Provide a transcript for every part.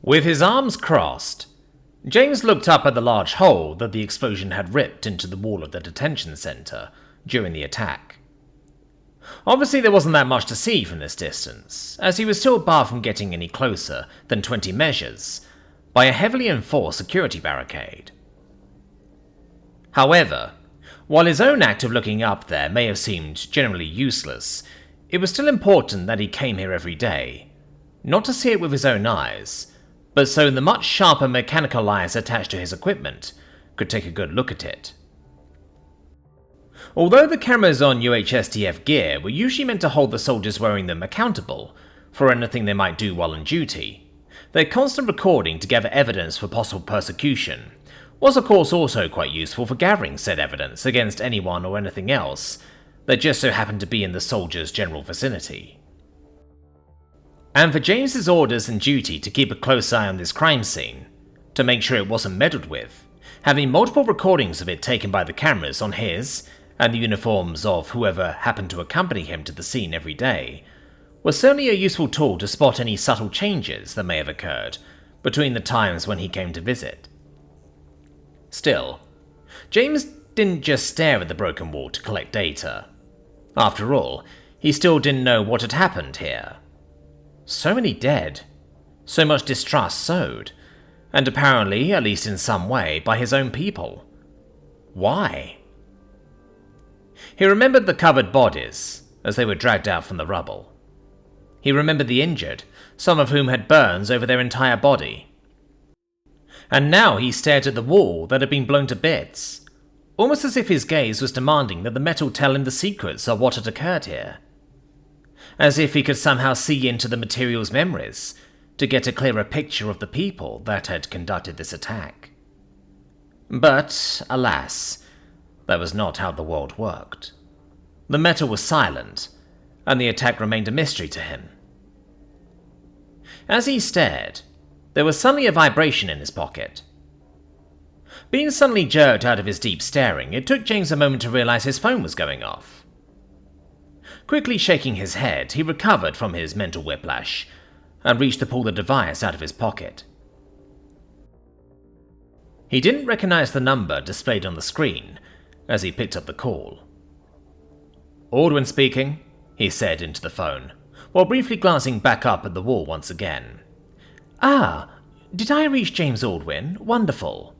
With his arms crossed, James looked up at the large hole that the explosion had ripped into the wall of the detention center during the attack. Obviously there wasn't that much to see from this distance, as he was still far from getting any closer than 20 measures by a heavily enforced security barricade. However, while his own act of looking up there may have seemed generally useless, it was still important that he came here every day, not to see it with his own eyes, but so the much sharper mechanical eyes attached to his equipment could take a good look at it. Although the cameras on UHSTF gear were usually meant to hold the soldiers wearing them accountable for anything they might do while on duty, their constant recording to gather evidence for possible persecution was of course also quite useful for gathering said evidence against anyone or anything else that just so happened to be in the soldiers' general vicinity. And for James's orders and duty to keep a close eye on this crime scene, to make sure it wasn't meddled with, having multiple recordings of it taken by the cameras on his and the uniforms of whoever happened to accompany him to the scene every day, was certainly a useful tool to spot any subtle changes that may have occurred between the times when he came to visit. Still, James didn't just stare at the broken wall to collect data. After all, he still didn't know what had happened here. So many dead, so much distrust sowed, and apparently, at least in some way, by his own people. Why? He remembered the covered bodies as they were dragged out from the rubble. He remembered the injured, some of whom had burns over their entire body. And now he stared at the wall that had been blown to bits, almost as if his gaze was demanding that the metal tell him the secrets of what had occurred here. As if he could somehow see into the material's memories to get a clearer picture of the people that had conducted this attack. But, alas, that was not how the world worked. The metal was silent, and the attack remained a mystery to him. As he stared, there was suddenly a vibration in his pocket. Being suddenly jerked out of his deep staring, it took James a moment to realize his phone was going off. Quickly shaking his head, he recovered from his mental whiplash and reached to pull the device out of his pocket. He didn't recognize the number displayed on the screen as he picked up the call. "Aldwin speaking," he said into the phone, while briefly glancing back up at the wall once again. "Ah, did I reach James Aldwin? Wonderful."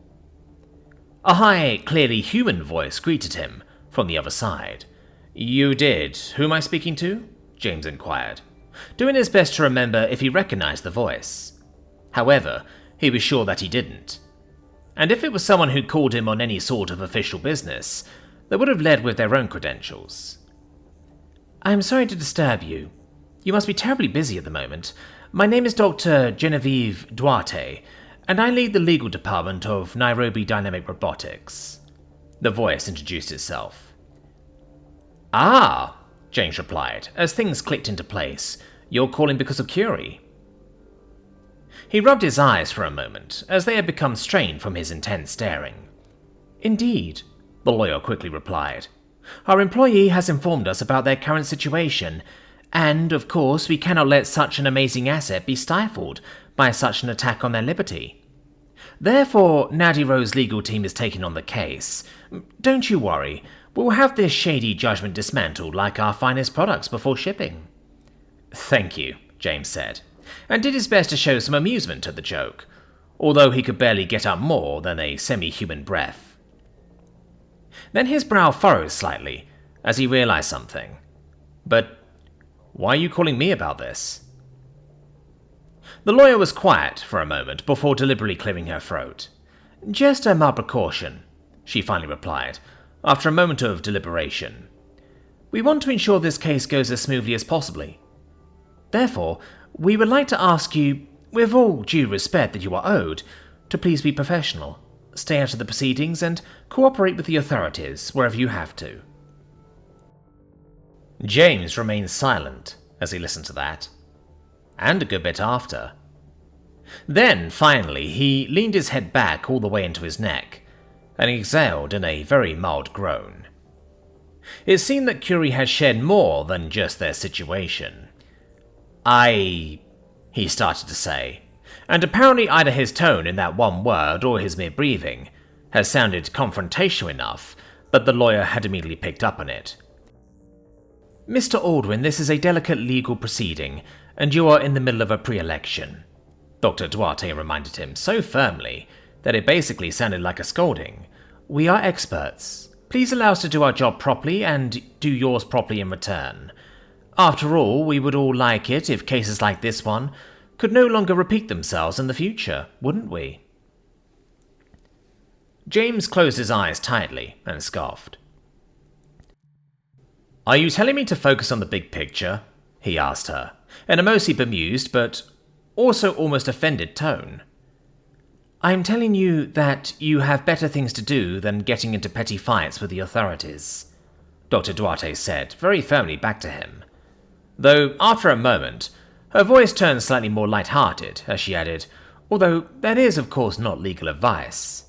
A high, clearly human voice greeted him from the other side. "You did. Who am I speaking to?" James inquired, doing his best to remember if he recognized the voice. However, he was sure that he didn't. And if it was someone who called him on any sort of official business, they would have led with their own credentials. "I'm sorry to disturb you. You must be terribly busy at the moment. My name is Dr. Genevieve Duarte, and I lead the legal department of Nairobi Dynamic Robotics." The voice introduced itself. "Ah," James replied, as things clicked into place. "You're calling because of Curie." He rubbed his eyes for a moment, as they had become strained from his intense staring. "Indeed," the lawyer quickly replied. "Our employee has informed us about their current situation, and, of course, we cannot let such an amazing asset be stifled by such an attack on their liberty. Therefore, Nadiro's legal team is taking on the case. Don't you worry. We'll have this shady judgment dismantled like our finest products before shipping." "Thank you," James said, and did his best to show some amusement at the joke, although he could barely get up more than a semi-human breath. Then his brow furrowed slightly as he realized something. "But why are you calling me about this?" The lawyer was quiet for a moment before deliberately clearing her throat. "Just a mild precaution," she finally replied, after a moment of deliberation. "We want to ensure this case goes as smoothly as possibly. Therefore, we would like to ask you, with all due respect that you are owed, to please be professional, stay out of the proceedings, and cooperate with the authorities wherever you have to." James remained silent as he listened to that, and a good bit after. Then, finally, he leaned his head back all the way into his neck, and exhaled in a very mild groan. It seemed that Curie had shared more than just their situation. He started to say, and apparently either his tone in that one word or his mere breathing has sounded confrontational enough that the lawyer had immediately picked up on it. "Mr. Aldwin, this is a delicate legal proceeding, and you are in the middle of a pre-election," Dr. Duarte reminded him so firmly that it basically sounded like a scolding. "We are experts. Please allow us to do our job properly and do yours properly in return. After all, we would all like it if cases like this one could no longer repeat themselves in the future, wouldn't we?" James closed his eyes tightly and scoffed. "Are you telling me to focus on the big picture?" he asked her, in a mostly bemused but also almost offended tone. "I am telling you that you have better things to do than getting into petty fights with the authorities," Dr. Duarte said, very firmly back to him. Though, after a moment, her voice turned slightly more light-hearted as she added, "Although that is, of course, not legal advice."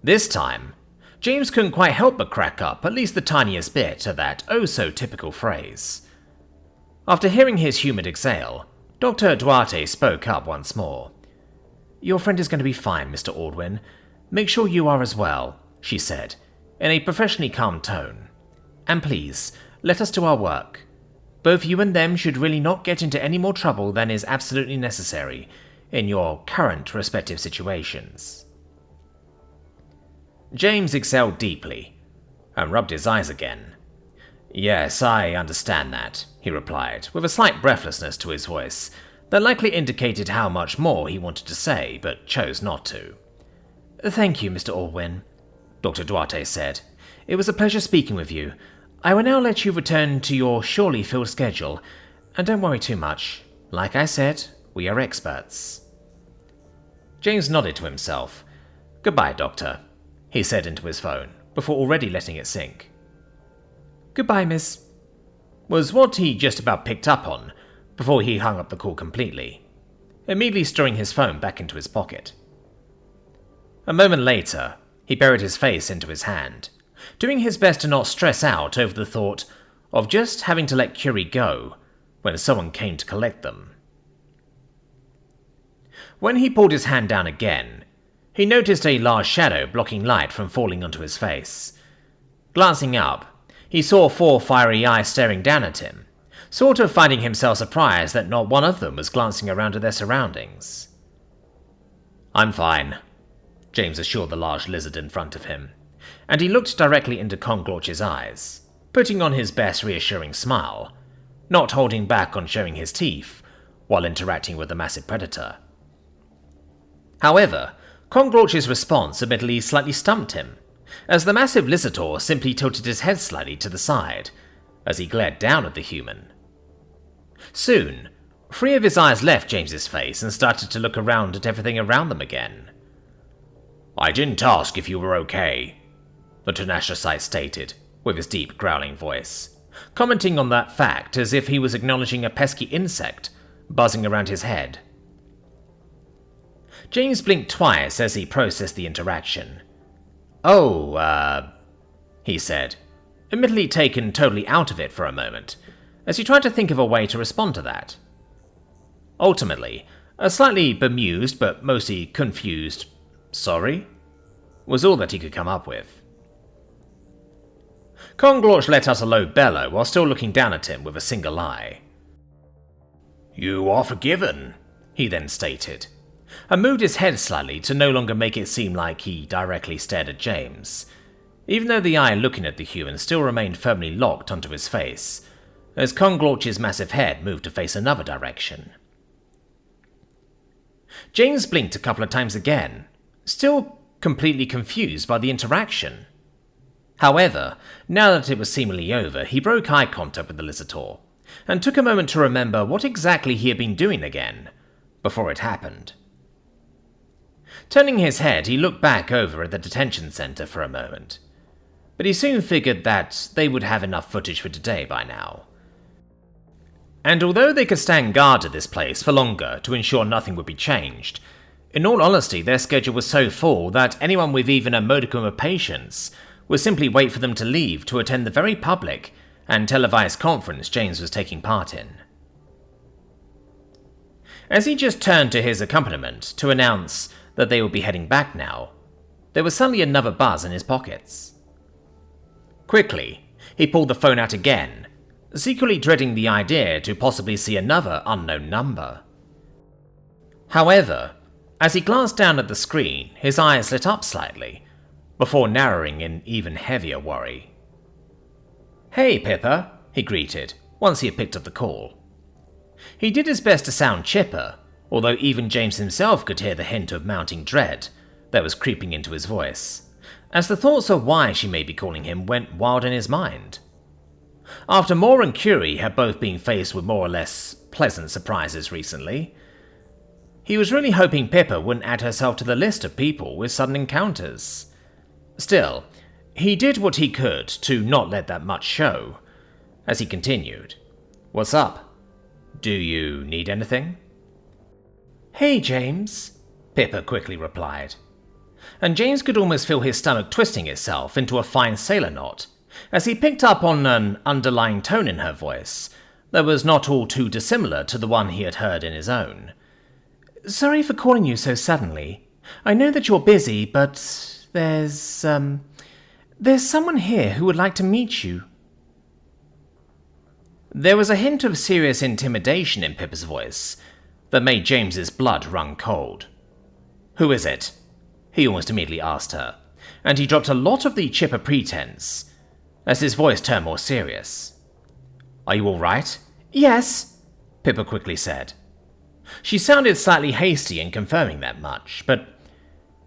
This time, James couldn't quite help but crack up at least the tiniest bit at that oh-so-typical phrase. After hearing his humid exhale, Dr. Duarte spoke up once more. "Your friend is going to be fine, Mr. Aldwin. Make sure you are as well," she said, in a professionally calm tone. "And please, let us do our work. Both you and them should really not get into any more trouble than is absolutely necessary in your current respective situations." James exhaled deeply and rubbed his eyes again. "Yes, I understand that," he replied, with a slight breathlessness to his voice that likely indicated how much more he wanted to say, but chose not to. "Thank you, Mr. Aldwin," Dr. Duarte said. "It was a pleasure speaking with you. I will now let you return to your surely filled schedule, and don't worry too much. Like I said, we are experts." James nodded to himself. "Goodbye, Doctor," he said into his phone, before already letting it sink. "Goodbye, miss," was what he just about picked up on before he hung up the call completely, immediately storing his phone back into his pocket. A moment later, he buried his face into his hand, doing his best to not stress out over the thought of just having to let Curie go when someone came to collect them. When he pulled his hand down again, he noticed a large shadow blocking light from falling onto his face. Glancing up, he saw 4 fiery eyes staring down at him, sort of finding himself surprised that not one of them was glancing around at their surroundings. "I'm fine," James assured the large lizard in front of him, and he looked directly into Conglorch's eyes, putting on his best reassuring smile, not holding back on showing his teeth while interacting with the massive predator. However, Conglorch's response admittedly slightly stumped him, as the massive lizardor simply tilted his head slightly to the side as he glared down at the human. Soon, 3 of his eyes left James's face and started to look around at everything around them again. "I didn't ask if you were okay," the Tenastrocyte stated, with his deep growling voice, commenting on that fact as if he was acknowledging a pesky insect buzzing around his head. James blinked twice as he processed the interaction. He said, admittedly taken totally out of it for a moment, as he tried to think of a way to respond to that. Ultimately, a slightly bemused but mostly confused "sorry" was all that he could come up with. Conglorch let out a low bellow while still looking down at him with a single eye. "You are forgiven," he then stated, and moved his head slightly to no longer make it seem like he directly stared at James, even though the eye looking at the human still remained firmly locked onto his face, as Conglorch's massive head moved to face another direction. James blinked a couple of times again, still completely confused by the interaction. However, now that it was seemingly over, he broke eye contact with the Lizardor, and took a moment to remember what exactly he had been doing again, before it happened. Turning his head, he looked back over at the detention center for a moment, but he soon figured that they would have enough footage for today by now. And although they could stand guard at this place for longer to ensure nothing would be changed, in all honesty their schedule was so full that anyone with even a modicum of patience would simply wait for them to leave to attend the very public and televised conference James was taking part in. As he just turned to his accompaniment to announce that they would be heading back now, there was suddenly another buzz in his pockets. Quickly, he pulled the phone out again, secretly dreading the idea to possibly see another unknown number. However, as he glanced down at the screen, his eyes lit up slightly, before narrowing in even heavier worry. "Hey, Pippa," he greeted, once he had picked up the call. He did his best to sound chipper, although even James himself could hear the hint of mounting dread that was creeping into his voice, as the thoughts of why she may be calling him went wild in his mind. After Moore and Curie had both been faced with more or less pleasant surprises recently, he was really hoping Pippa wouldn't add herself to the list of people with sudden encounters. Still, he did what he could to not let that much show, as he continued. "What's up? Do you need anything?" "Hey, James," Pippa quickly replied. And James could almost feel his stomach twisting itself into a fine sailor knot, as he picked up on an underlying tone in her voice that was not all too dissimilar to the one he had heard in his own. "Sorry for calling you so suddenly. I know that you're busy, but there's someone here who would like to meet you." There was a hint of serious intimidation in Pippa's voice that made James's blood run cold. "Who is it?" he almost immediately asked her, and he dropped a lot of the chipper pretense as his voice turned more serious. "Are you all right?" "Yes," Pippa quickly said. She sounded slightly hasty in confirming that much, but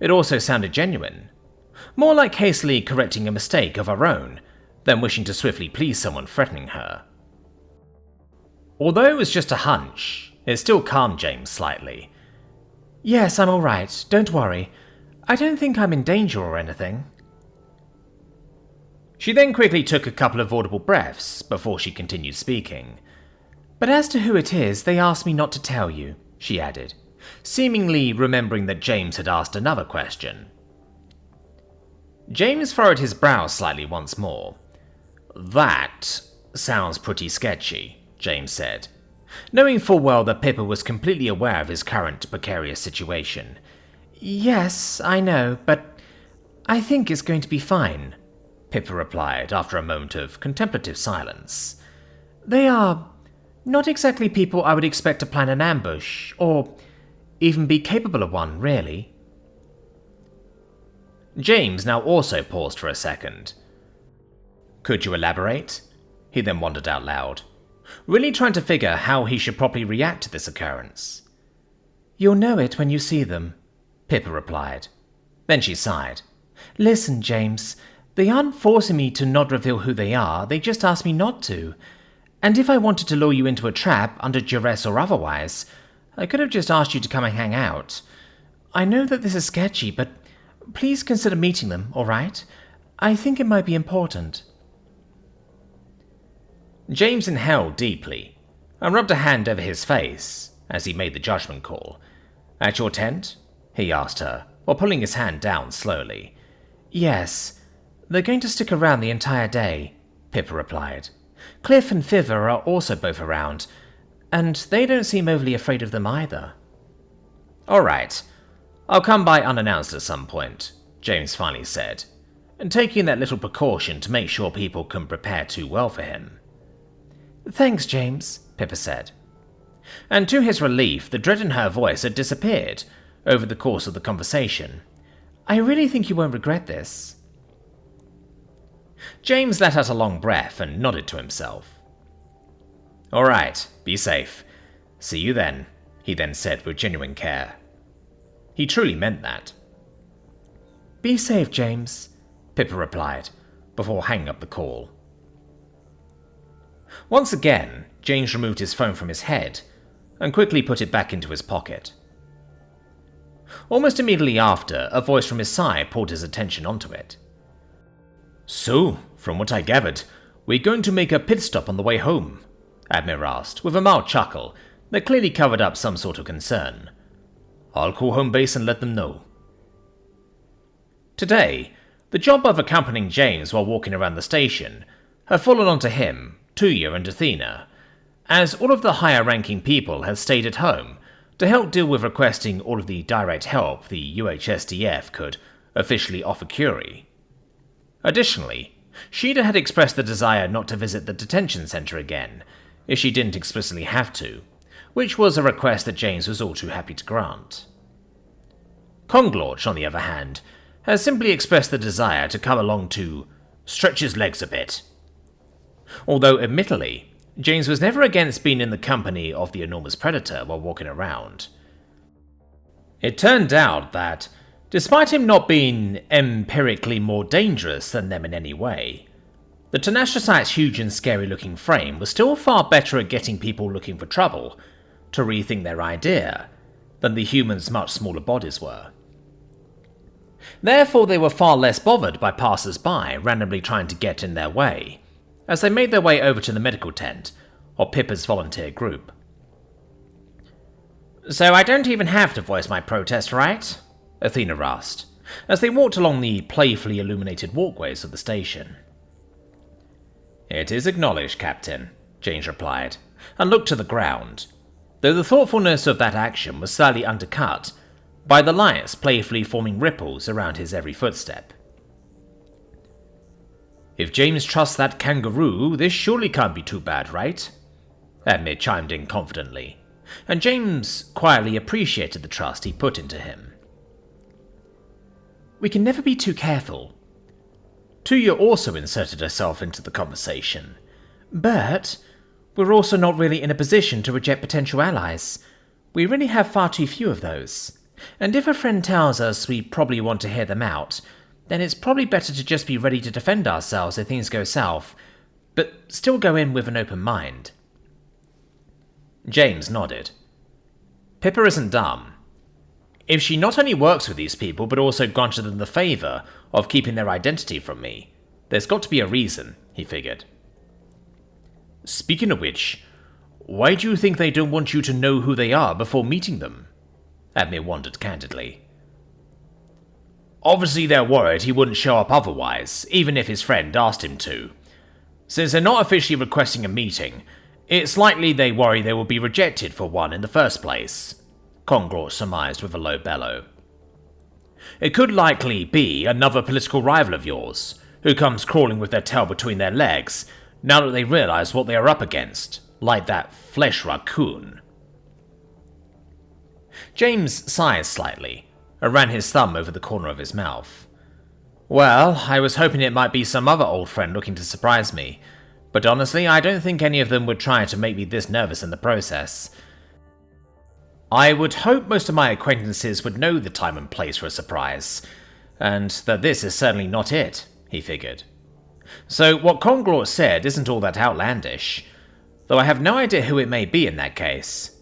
it also sounded genuine, more like hastily correcting a mistake of her own than wishing to swiftly please someone threatening her. Although it was just a hunch, it still calmed James slightly. "Yes, I'm all right. Don't worry. I don't think I'm in danger or anything." She then quickly took a couple of audible breaths before she continued speaking. "But as to who it is, they asked me not to tell you," she added, seemingly remembering that James had asked another question. James furrowed his brow slightly once more. "That sounds pretty sketchy," James said, knowing full well that Pippa was completely aware of his current precarious situation. "Yes, I know, but I think it's going to be fine," Pippa replied after a moment of contemplative silence. "They are not exactly people I would expect to plan an ambush, or even be capable of one, really." James now also paused for a second. "Could you elaborate?" he then wondered out loud, really trying to figure how he should properly react to this occurrence. "You'll know it when you see them," Pippa replied. Then she sighed. "Listen, James, they aren't forcing me to not reveal who they are, they just asked me not to. And if I wanted to lure you into a trap, under duress or otherwise, I could have just asked you to come and hang out. I know that this is sketchy, but please consider meeting them, all right? I think it might be important." James inhaled deeply and rubbed a hand over his face as he made the judgment call. "At your tent?" he asked her, while pulling his hand down slowly. "Yes, they're going to stick around the entire day," Pippa replied. "Cliff and Fiver are also both around, and they don't seem overly afraid of them either." "All right, I'll come by unannounced at some point," James finally said, and taking that little precaution to make sure people can prepare too well for him. "Thanks, James," Pippa said. And to his relief, the dread in her voice had disappeared over the course of the conversation. "I really think you won't regret this." James let out a long breath and nodded to himself. "All right, be safe. See you then," he then said with genuine care. He truly meant that. "Be safe, James," Pippa replied, before hanging up the call. Once again, James removed his phone from his head and quickly put it back into his pocket. Almost immediately after, a voice from his side pulled his attention onto it. "So, from what I gathered, we're going to make a pit stop on the way home?" Admir asked, with a mild chuckle that clearly covered up some sort of concern. "I'll call home base and let them know." Today, the job of accompanying James while walking around the station had fallen onto him, Tuya and Athena, as all of the higher-ranking people had stayed at home to help deal with requesting all of the direct help the UHSTF could officially offer Curie. Additionally, Sheeda had expressed the desire not to visit the detention center again, if she didn't explicitly have to, which was a request that James was all too happy to grant. Conglorch, on the other hand, has simply expressed the desire to come along to stretch his legs a bit. Although, admittedly, James was never against being in the company of the enormous predator while walking around. It turned out that, despite him not being empirically more dangerous than them in any way, the Tenastrocyte's huge and scary-looking frame was still far better at getting people looking for trouble to rethink their idea than the humans' much smaller bodies were. Therefore, they were far less bothered by passers-by randomly trying to get in their way, as they made their way over to the medical tent, or Pippa's volunteer group. "So I don't even have to voice my protest, right?" Athena asked, as they walked along the playfully illuminated walkways of the station. "It is acknowledged, Captain," James replied, and looked to the ground, though the thoughtfulness of that action was slightly undercut by the lights playfully forming ripples around his every footstep. "If James trusts that kangaroo, this surely can't be too bad, right?" Admir chimed in confidently, and James quietly appreciated the trust he put into him. "We can never be too careful." Tuya also inserted herself into the conversation. "But we're also not really in a position to reject potential allies. We really have far too few of those. And if a friend tells us we probably want to hear them out, then it's probably better to just be ready to defend ourselves if things go south, but still go in with an open mind." James nodded. Pippa isn't dumb. If she not only works with these people, but also granted them the favour of keeping their identity from me, there's got to be a reason, he figured. "Speaking of which, why do you think they don't want you to know who they are before meeting them?" Admir wondered candidly. "Obviously they're worried he wouldn't show up otherwise, even if his friend asked him to. Since they're not officially requesting a meeting, it's likely they worry they will be rejected for one in the first place," Conglorch surmised with a low bellow. "It could likely be another political rival of yours, who comes crawling with their tail between their legs, now that they realise what they are up against, like that flesh raccoon." James sighed slightly, and ran his thumb over the corner of his mouth. "Well, I was hoping it might be some other old friend looking to surprise me, but honestly, I don't think any of them would try to make me this nervous in the process. I would hope most of my acquaintances would know the time and place for a surprise, and that this is certainly not it," he figured. "So what Conglorch said isn't all that outlandish, though I have no idea who it may be in that case.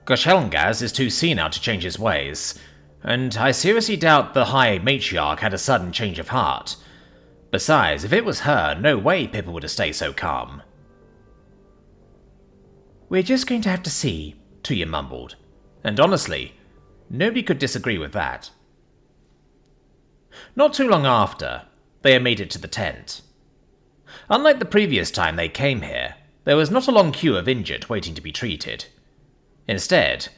Goshelngaz is too senile to change his ways, and I seriously doubt the High Matriarch had a sudden change of heart. Besides, if it was her, no way Pippa would have stayed so calm." "We're just going to have to see," Tuya mumbled, and honestly, nobody could disagree with that. Not too long after, they had made it to the tent. Unlike the previous time they came here, there was not a long queue of injured waiting to be treated. Instead,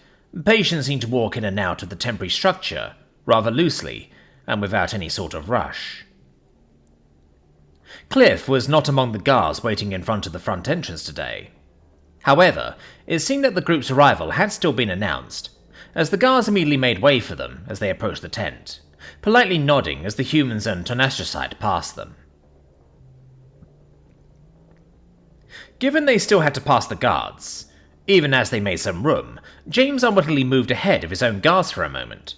patients seemed to walk in and out of the temporary structure rather loosely and without any sort of rush. Cliff was not among the guards waiting in front of the front entrance today. However, it seemed that the group's arrival had still been announced, as the guards immediately made way for them as they approached the tent, politely nodding as the humans and Tenastrocyte passed them. Given they still had to pass the guards, even as they made some room, James unwittingly moved ahead of his own guards for a moment.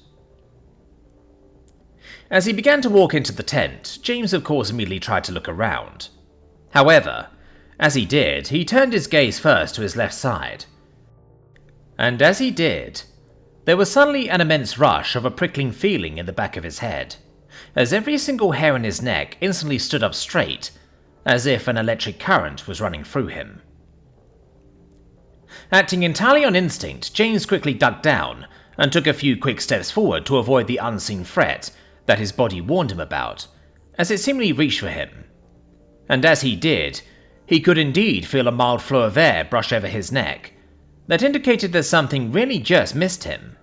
As he began to walk into the tent, James of course immediately tried to look around. However, as he did, he turned his gaze first to his left side. And as he did, there was suddenly an immense rush of a prickling feeling in the back of his head, as every single hair on his neck instantly stood up straight, as if an electric current was running through him. Acting entirely on instinct, James quickly ducked down and took a few quick steps forward to avoid the unseen threat that his body warned him about, as it seemingly reached for him. And as he did, he could indeed feel a mild flow of air brush over his neck, that indicated that something really just missed him.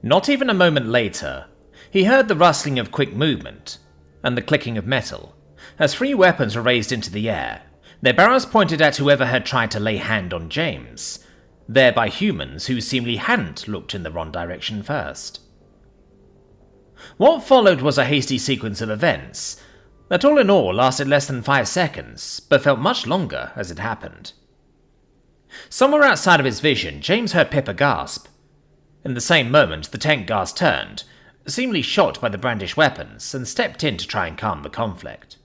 Not even a moment later, he heard the rustling of quick movement and the clicking of metal as 3 weapons were raised into the air, their barrels pointed at whoever had tried to lay hand on James, thereby humans who seemingly hadn't looked in the wrong direction first. What followed was a hasty sequence of events that all in all lasted less than 5 seconds, but felt much longer as it happened. Somewhere outside of his vision, James heard Pippa gasp. In the same moment, the tank guards turned, seemingly shocked by the brandished weapons, and stepped in to try and calm the conflict.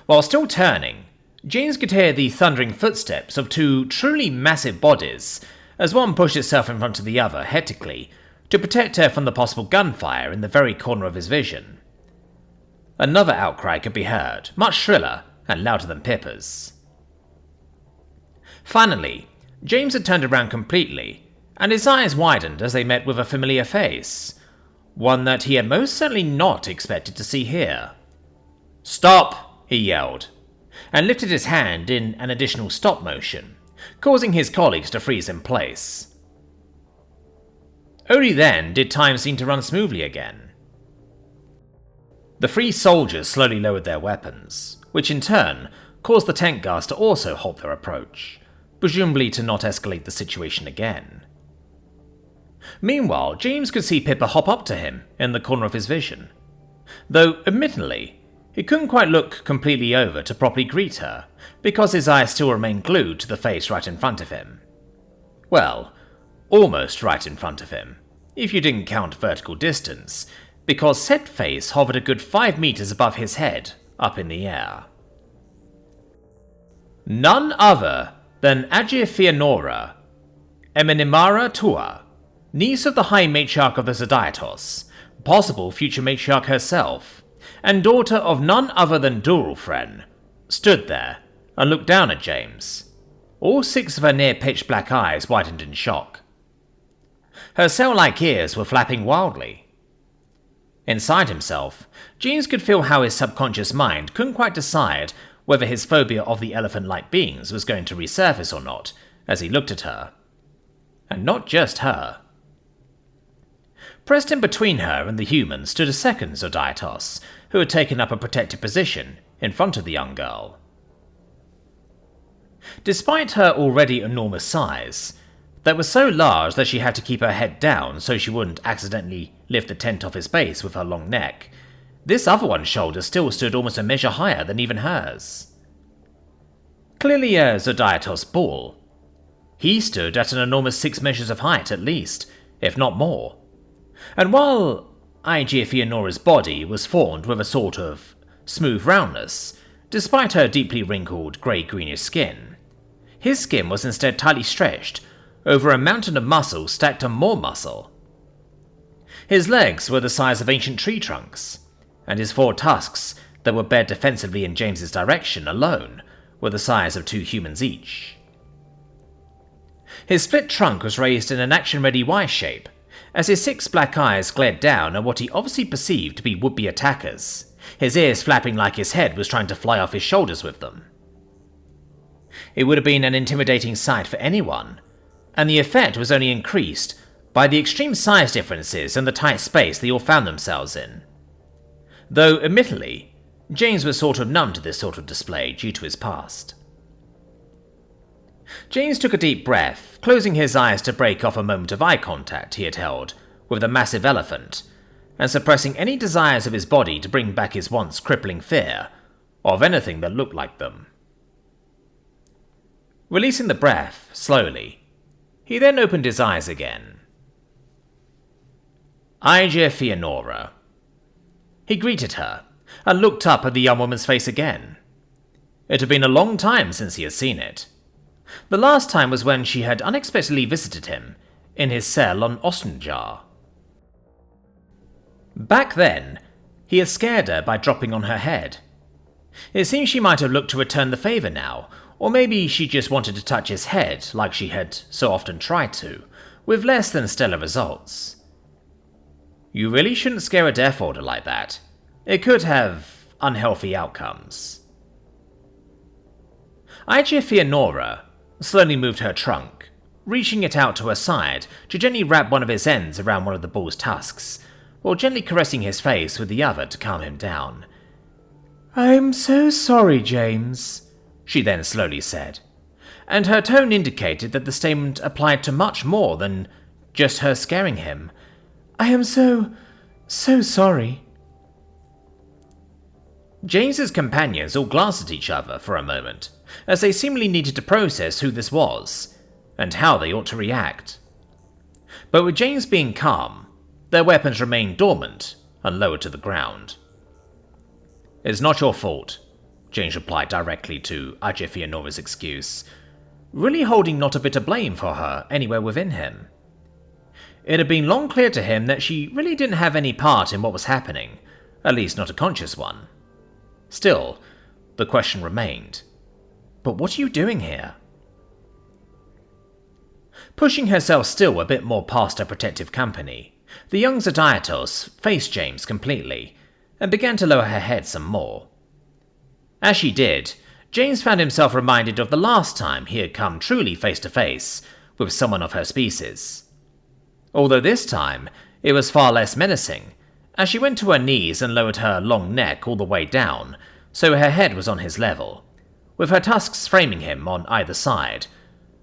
While still turning, James could hear the thundering footsteps of 2 truly massive bodies as one pushed itself in front of the other hectically to protect her from the possible gunfire in the very corner of his vision. Another outcry could be heard, much shriller and louder than Pippa's. Finally, James had turned around completely, and his eyes widened as they met with a familiar face, one that he had most certainly not expected to see here. "Stop!" he yelled, and lifted his hand in an additional stop motion, causing his colleagues to freeze in place. Only then did time seem to run smoothly again. The 3 soldiers slowly lowered their weapons, which in turn caused the tank guards to also halt their approach, presumably to not escalate the situation again. Meanwhile, James could see Pippa hop up to him in the corner of his vision, though admittedly, he couldn't quite look completely over to properly greet her, because his eyes still remained glued to the face right in front of him. Well, almost right in front of him, if you didn't count vertical distance, because said face hovered a good 5 meters above his head, up in the air. None other than HFY, Eminimara Tua, niece of the High Matriarch of the Zodiatos, possible future matriarch herself, and daughter of none other than Duralfren, stood there and looked down at James. All 6 of her near-pitch black eyes widened in shock. Her cell-like ears were flapping wildly. Inside himself, James could feel how his subconscious mind couldn't quite decide whether his phobia of the elephant-like beings was going to resurface or not as he looked at her. And not just her. Pressed in between her and the human stood a second Zodiatos, who had taken up a protective position in front of the young girl. Despite her already enormous size, that was so large that she had to keep her head down so she wouldn't accidentally lift the tent off his base with her long neck, this other one's shoulders still stood almost a measure higher than even hers. Clearly a Zodiatos bull. He stood at an enormous 6 measures of height at least, if not more. And while HFY's body was formed with a sort of smooth roundness, despite her deeply wrinkled grey-greenish skin, his skin was instead tightly stretched over a mountain of muscle stacked on more muscle. His legs were the size of ancient tree trunks, and his 4 tusks that were bared defensively in James's direction alone were the size of 2 humans each. His split trunk was raised in an action-ready Y shape, as his 6 black eyes glared down at what he obviously perceived to be would-be attackers, his ears flapping like his head was trying to fly off his shoulders with them. It would have been an intimidating sight for anyone, and the effect was only increased by the extreme size differences and the tight space they all found themselves in. Though, admittedly, James was sort of numb to this sort of display due to his past. James took a deep breath, closing his eyes to break off a moment of eye contact he had held with the massive elephant, and suppressing any desires of his body to bring back his once crippling fear of anything that looked like them. Releasing the breath, slowly, he then opened his eyes again. HFY. He greeted her, and looked up at the young woman's face again. It had been a long time since he had seen it. The last time was when she had unexpectedly visited him in his cell on Ostenjar. Back then, he had scared her by dropping on her head. It seems she might have looked to return the favour now, or maybe she just wanted to touch his head like she had so often tried to, with less than stellar results. You really shouldn't scare a Deathworlder like that. It could have unhealthy outcomes. HFY Nora slowly moved her trunk, reaching it out to her side to gently wrap one of its ends around one of the bull's tusks, while gently caressing his face with the other to calm him down. "I'm so sorry, James," she then slowly said, and her tone indicated that the statement applied to much more than just her scaring him. "I am so sorry." James's companions all glanced at each other for a moment, as they seemingly needed to process who this was, and how they ought to react. But with James being calm, their weapons remained dormant and lowered to the ground. "It's not your fault," James replied directly to HFY Nora's excuse, really holding not a bit of blame for her anywhere within him. It had been long clear to him that she really didn't have any part in what was happening, at least not a conscious one. Still, the question remained, but what are you doing here? Pushing herself still a bit more past her protective company, the young Zodiatos faced James completely, and began to lower her head some more. As she did, James found himself reminded of the last time he had come truly face to face with someone of her species. Although this time, it was far less menacing, as she went to her knees and lowered her long neck all the way down, so her head was on his level, with her tusks framing him on either side,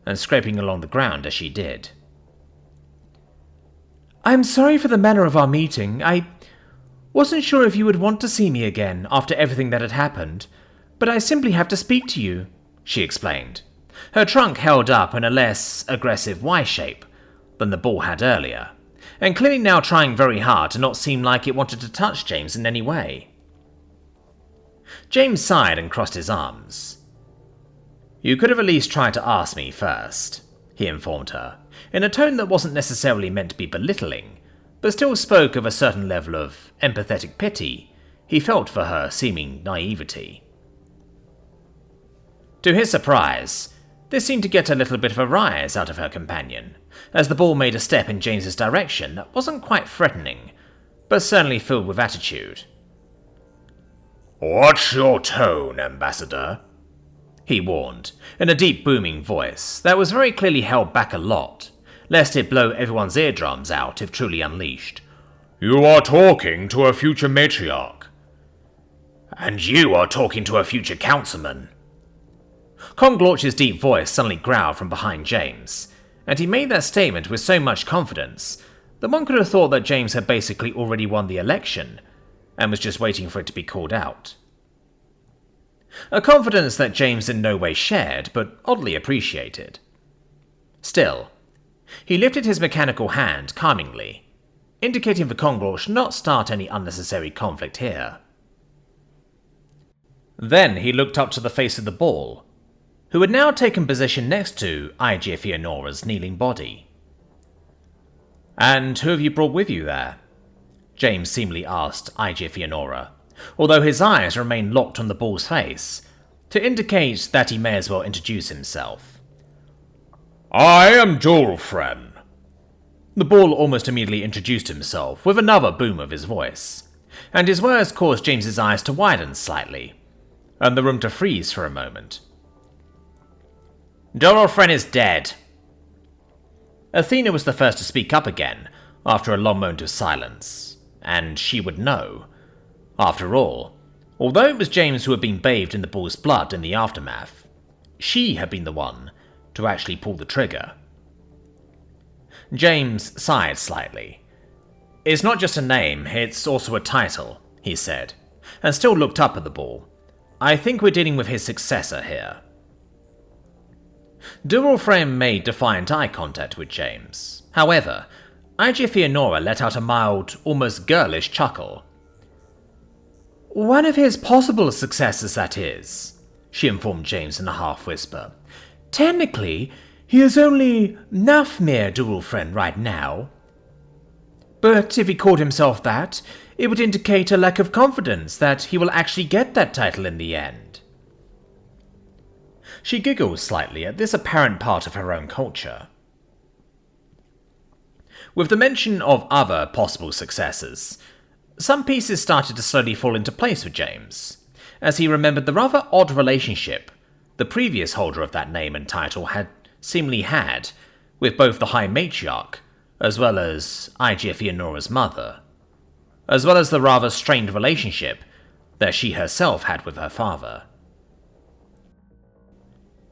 and scraping along the ground as she did. "I'm sorry for the manner of our meeting. I wasn't sure if you would want to see me again after everything that had happened, but I simply have to speak to you," she explained, her trunk held up in a less aggressive Y shape than the bull had earlier, and clearly now trying very hard to not seem like it wanted to touch James in any way. James sighed and crossed his arms. "You could have at least tried to ask me first," he informed her, in a tone that wasn't necessarily meant to be belittling, but still spoke of a certain level of empathetic pity he felt for her seeming naivety. To his surprise, this seemed to get a little bit of a rise out of her companion, as the bull made a step in James's direction that wasn't quite threatening, but certainly filled with attitude. "Watch your tone, Ambassador," he warned, in a deep booming voice that was very clearly held back a lot, lest it blow everyone's eardrums out if truly unleashed. "You are talking to a future matriarch." "And you are talking to a future councilman." Conglorch's deep voice suddenly growled from behind James, and he made that statement with so much confidence that one could have thought that James had basically already won the election, and was just waiting for it to be called out. A confidence that James in no way shared, but oddly appreciated. Still, he lifted his mechanical hand calmingly, indicating for Conglorch not start any unnecessary conflict here. Then he looked up to the face of the bull, who had now taken position next to HFY Nora's kneeling body. "And who have you brought with you there?" James seemingly asked HFY Nora, although his eyes remained locked on the bull's face, to indicate that he may as well introduce himself. "I am Julfren." The bull almost immediately introduced himself with another boom of his voice, and his words caused James's eyes to widen slightly, and the room to freeze for a moment. "Julfren is dead." Athena was the first to speak up again after a long moment of silence, and she would know. After all, although it was James who had been bathed in the bull's blood in the aftermath, she had been the one to actually pull the trigger. James sighed slightly. "It's not just a name, it's also a title," he said, and still looked up at the bull. "I think we're dealing with his successor here." Julfren made defiant eye contact with James. However, HFY Nora let out a mild, almost girlish chuckle. "One of his possible successors, that is," she informed James in a half-whisper. "Technically, he is only Nafmir Julfren right now. But if he called himself that, it would indicate a lack of confidence that he will actually get that title in the end." She giggled slightly at this apparent part of her own culture. With the mention of other possible successors, some pieces started to slowly fall into place with James, as he remembered the rather odd relationship the previous holder of that name and title had seemingly had with both the High Matriarch, as well as HFY's mother, as well as the rather strained relationship that she herself had with her father.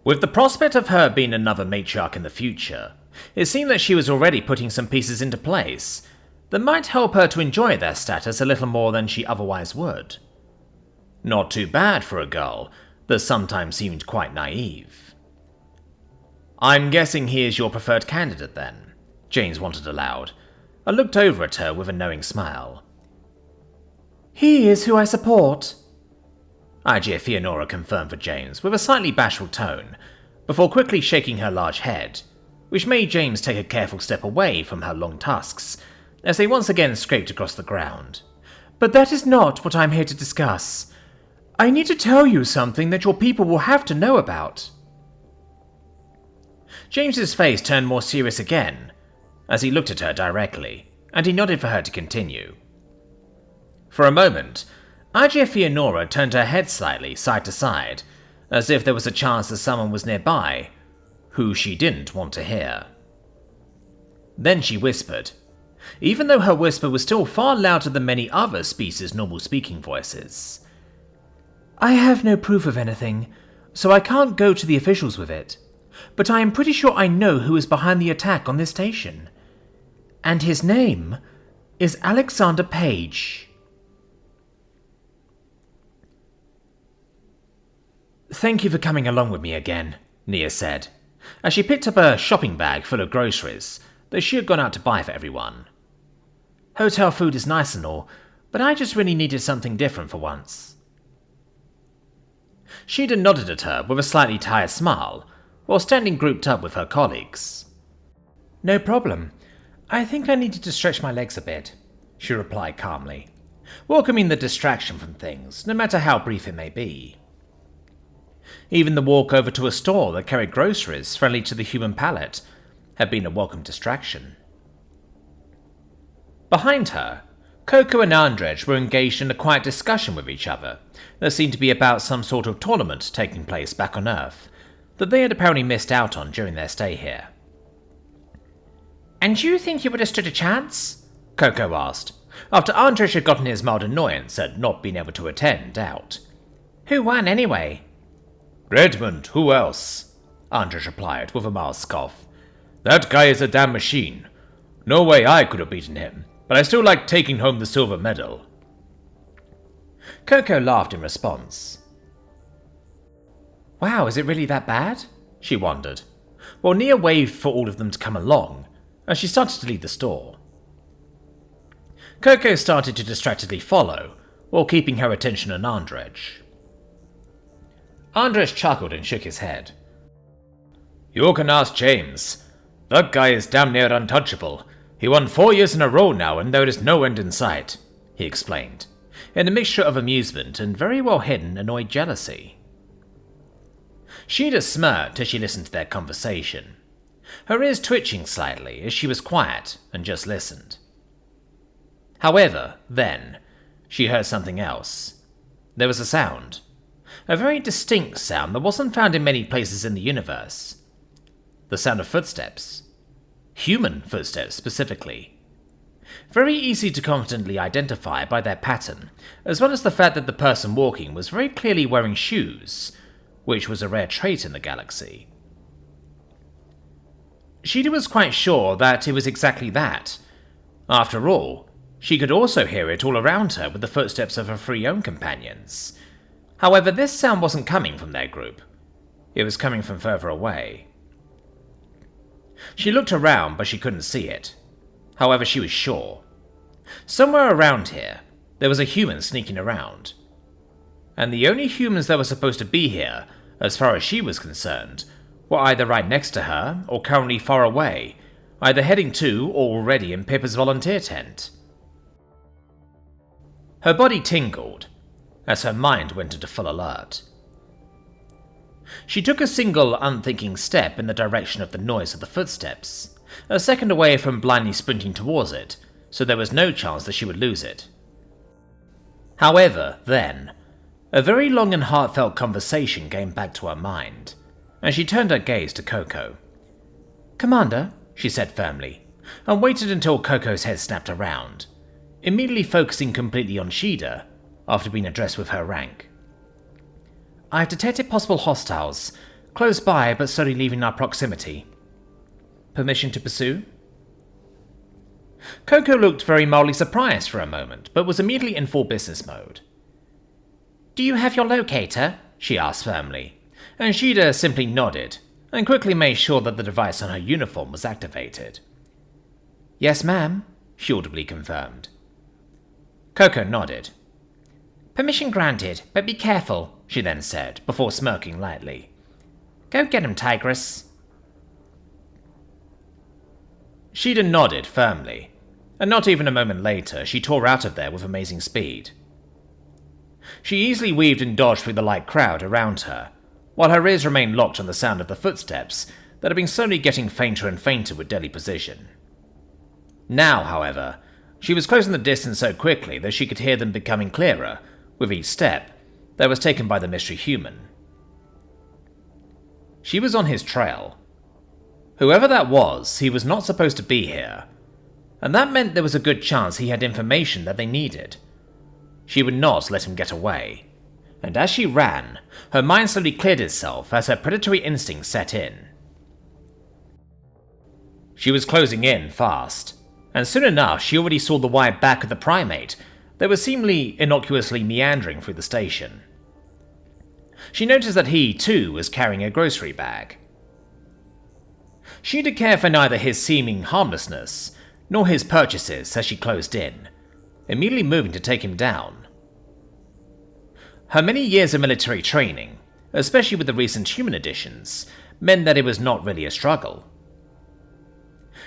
With the prospect of her being another matriarch in the future, it seemed that she was already putting some pieces into place that might help her to enjoy their status a little more than she otherwise would. Not too bad for a girl that sometimes seemed quite naive. "I'm guessing he is your preferred candidate then," James wanted aloud. I looked over at her with a knowing smile. "He is who I support," HFY confirmed for James with a slightly bashful tone, before quickly shaking her large head, which made James take a careful step away from her long tusks as they once again scraped across the ground. "But that is not what I'm here to discuss. I need to tell you something that your people will have to know about." James's face turned more serious again as he looked at her directly, and he nodded for her to continue. For a moment, HFY turned her head slightly side to side, as if there was a chance that someone was nearby who she didn't want to hear. Then she whispered, even though her whisper was still far louder than many other species' normal speaking voices. "I have no proof of anything, so I can't go to the officials with it, but I am pretty sure I know who is behind the attack on this station. And his name is Alexander Page." "Thank you for coming along with me again," Nia said, as she picked up a shopping bag full of groceries that she had gone out to buy for everyone. "Hotel food is nice and all, but I just really needed something different for once." She'd nodded at her with a slightly tired smile, while standing grouped up with her colleagues. "No problem. I think I needed to stretch my legs a bit," she replied calmly, welcoming the distraction from things, no matter how brief it may be. Even the walk over to a store that carried groceries friendly to the human palate had been a welcome distraction. Behind her, Coco and Andrej were engaged in a quiet discussion with each other that seemed to be about some sort of tournament taking place back on Earth that they had apparently missed out on during their stay here. "And you think you would have stood a chance?" Coco asked, after Andrej had gotten his mild annoyance at not being able to attend out. "Who won anyway?" "Redmond, who else?" Andrej replied with a mild scoff. "That guy is a damn machine. No way I could have beaten him, but I still like taking home the silver medal." Coco laughed in response. "Wow, is it really that bad?" she wondered, while Nia waved for all of them to come along as she started to leave the store. Coco started to distractedly follow, while keeping her attention on Andrej. Andrej chuckled and shook his head. "You can ask James. That guy is damn near untouchable. He won 4 years in a row now, and there is no end in sight," he explained, in a mixture of amusement and very well hidden annoyed jealousy. She'd smirked as she listened to their conversation, her ears twitching slightly as she was quiet and just listened. However, then, she heard something else. There was a sound. A very distinct sound that wasn't found in many places in the universe. The sound of footsteps. Human footsteps, specifically. Very easy to confidently identify by their pattern, as well as the fact that the person walking was very clearly wearing shoes, which was a rare trait in the galaxy. Sheeta was quite sure that it was exactly that. After all, she could also hear it all around her with the footsteps of her 3 own companions. However, this sound wasn't coming from their group. It was coming from further away. She looked around, but she couldn't see it. However, she was sure. Somewhere around here, there was a human sneaking around. And the only humans that were supposed to be here, as far as she was concerned, were either right next to her or currently far away, either heading to or already in Pippa's volunteer tent. Her body tingled as her mind went into full alert. She took a single unthinking step in the direction of the noise of the footsteps, a second away from blindly sprinting towards it, so there was no chance that she would lose it. However, then, A very long and heartfelt conversation came back to her mind, and she turned her gaze to Coco. "Commander," she said firmly, and waited until Coco's head snapped around, immediately focusing completely on Shida after being addressed with her rank. "I've detected possible hostiles, close by but slowly leaving our proximity. Permission to pursue?" Coco looked very mildly surprised for a moment, but was immediately in full business mode. "Do you have your locator?" she asked firmly, and Shida simply nodded, and quickly made sure that the device on her uniform was activated. "Yes, ma'am," she audibly confirmed. Coco nodded. "Permission granted, but be careful," she then said, before smirking lightly. "Go get him, Tigress." Shida nodded firmly, and not even a moment later, she tore out of there with amazing speed. She easily weaved and dodged through the light crowd around her, while her ears remained locked on the sound of the footsteps that had been slowly getting fainter and fainter with deadly precision. Now, however, she was closing the distance so quickly that she could hear them becoming clearer with each step that was taken by the mystery human. She was on his trail. Whoever that was, he was not supposed to be here, and that meant there was a good chance he had information that they needed. She would not let him get away, and as she ran, her mind slowly cleared itself as her predatory instincts set in. She was closing in fast, and soon enough she already saw the wide back of the primate that was seemingly innocuously meandering through the station. She noticed that he, too, was carrying a grocery bag. She didn't care for neither his seeming harmlessness nor his purchases as she closed in, immediately moving to take him down. Her many years of military training, especially with the recent human additions, meant that it was not really a struggle.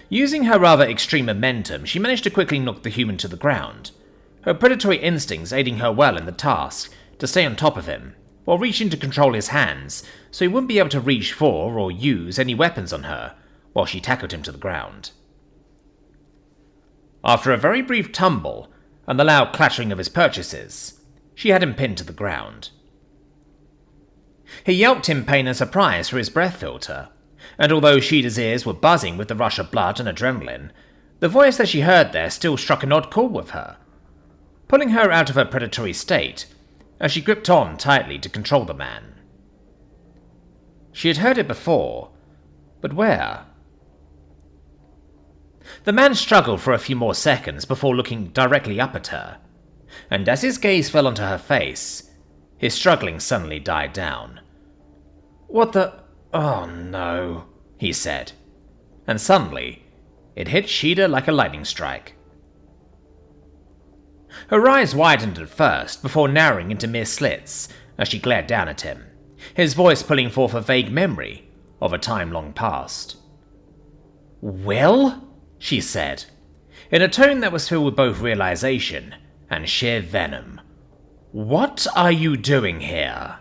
Using her rather extreme momentum, she managed to quickly knock the human to the ground, her predatory instincts aiding her well in the task to stay on top of him, while reaching to control his hands so he wouldn't be able to reach for or use any weapons on her while she tackled him to the ground. After a very brief tumble and the loud clattering of his purchases, she had him pinned to the ground. He yelped in pain and surprise through his breath filter, and although Shida's ears were buzzing with the rush of blood and adrenaline, the voice that she heard there still struck an odd chord with her, pulling her out of her predatory state as she gripped on tightly to control the man. She had heard it before, but where? The man struggled for a few more seconds before looking directly up at her, and as his gaze fell onto her face, his struggling suddenly died down. "What the... Oh no," he said, and suddenly, it hit Shida like a lightning strike. Her eyes widened at first, before narrowing into mere slits as she glared down at him, his voice pulling forth a vague memory of a time long past. "Will?" she said, in a tone that was filled with both realization and sheer venom. "What are you doing here?"